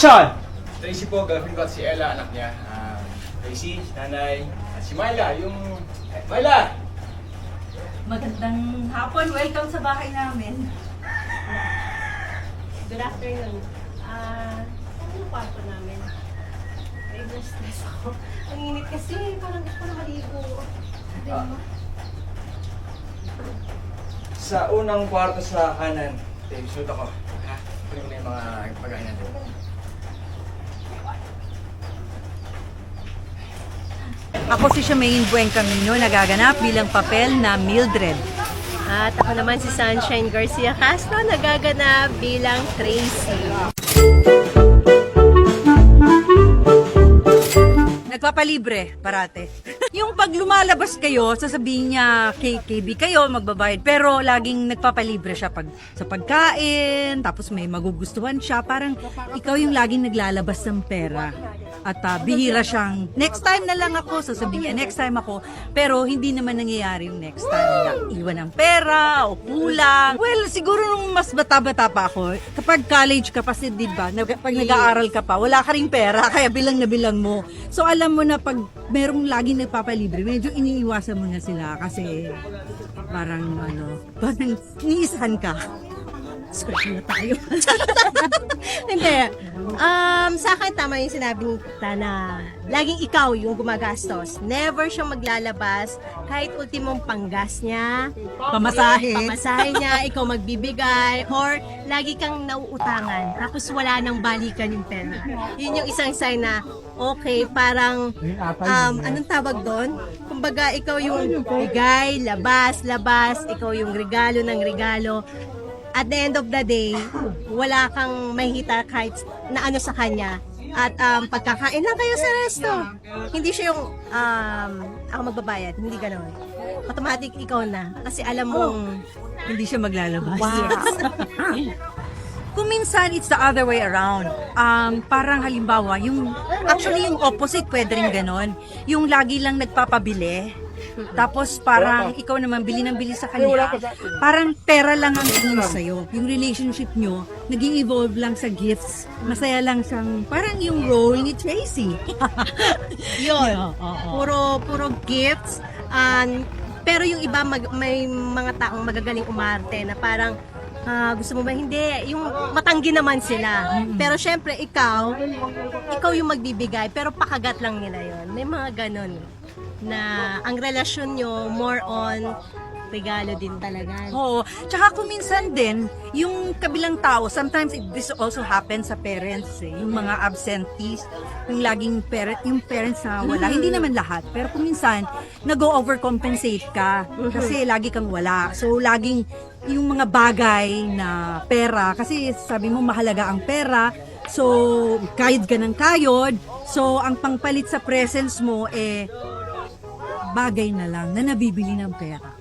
Action! Tracy po, girlfriend ko at si Ella, anak niya. Tracy, nanay, at si Myla, yung... Myla! Magandang hapon. Welcome sa bahay namin. Good afternoon. Ano yung kwarto namin? Ay, stress ako. Ang init kasi, parang gusto ko na maligo. Sa unang kwarto sa kanan, suot ako. Ha? Kunin mo na yung mga pagkain natin. Ako si Shamaine Buen Camino, nagaganap bilang papel na Mildred. At ako naman si Sunshine Garcia Castro, nagaganap bilang Tracy. Nagpapalibre, parate. Yung pag lumalabas kayo, sasabihin niya KB kayo, magbabayad. Pero laging nagpapalibre siya pag sa pagkain, tapos may magugustuhan siya. Parang ikaw yung laging naglalabas ng pera. At bihira siyang, next time na lang ako, sasabihin niya, next time ako. Pero hindi naman nangyayari yung next time na iwan ng pera o kulang. Well, siguro nung mas bata-bata pa ako, kapag college ka kasi, di ba, pag nag-aaral ka pa, wala ka ring pera, kaya bilang na bilang mo. So alam mo na pag merong laging nagpapalibre, medyo iniiwasan mo na sila kasi parang parang iniisahan ka. Swerte na tayo. Hindi. Sa akin, tama yung sinabi ni Tita na laging ikaw yung gumagastos. Never siyang maglalabas kahit ultimong panggas niya, pamasahe niya, ikaw magbibigay, or lagi kang nauutangan, tapos wala nang balikan yung pera. Yun yung isang sign na, okay, parang, anong tawag doon? Kumbaga, ikaw yung bigay, labas, ikaw yung regalo ng regalo. At the end of the day, wala kang mahita kahit na ano sa kanya. At pagkakain lang kayo sa resto. Hindi siya yung ako magbabayad. Hindi gano'n. Automatic ikaw na. Kasi alam mong Hindi siya maglalabas. yes. Kung minsan, it's the other way around. Parang halimbawa, actually yung opposite pwede rin ganon. Yung lagi lang nagpapabili. Tapos parang ikaw naman bili ng bili sa kanya. Parang pera lang ang tingin sa'yo. Yung relationship nyo, naging evolve lang sa gifts. Masaya lang siyang, parang yung role ni Tracy. Yun. Puro gifts. Pero yung iba, may mga taong magagaling umarte na parang gusto mo ba? Hindi. Yung matanggi naman sila. Pero syempre, ikaw yung magbibigay, pero pakagat lang nila yon. May mga ganon na ang relasyon nyo more on regalo din talaga. Oo. Tsaka kung minsan din, yung kabilang tao, sometimes this also happens sa parents eh. Yung mga absentees, yung laging yung parents na wala. Hindi naman lahat. Pero kung minsan, nag-overcompensate ka kasi lagi kang wala. So, laging yung mga bagay na pera, kasi sabi mo mahalaga ang pera, so kayod ka ng kayod. So, ang pangpalit sa presence mo bagay na lang na nabibili ng pera.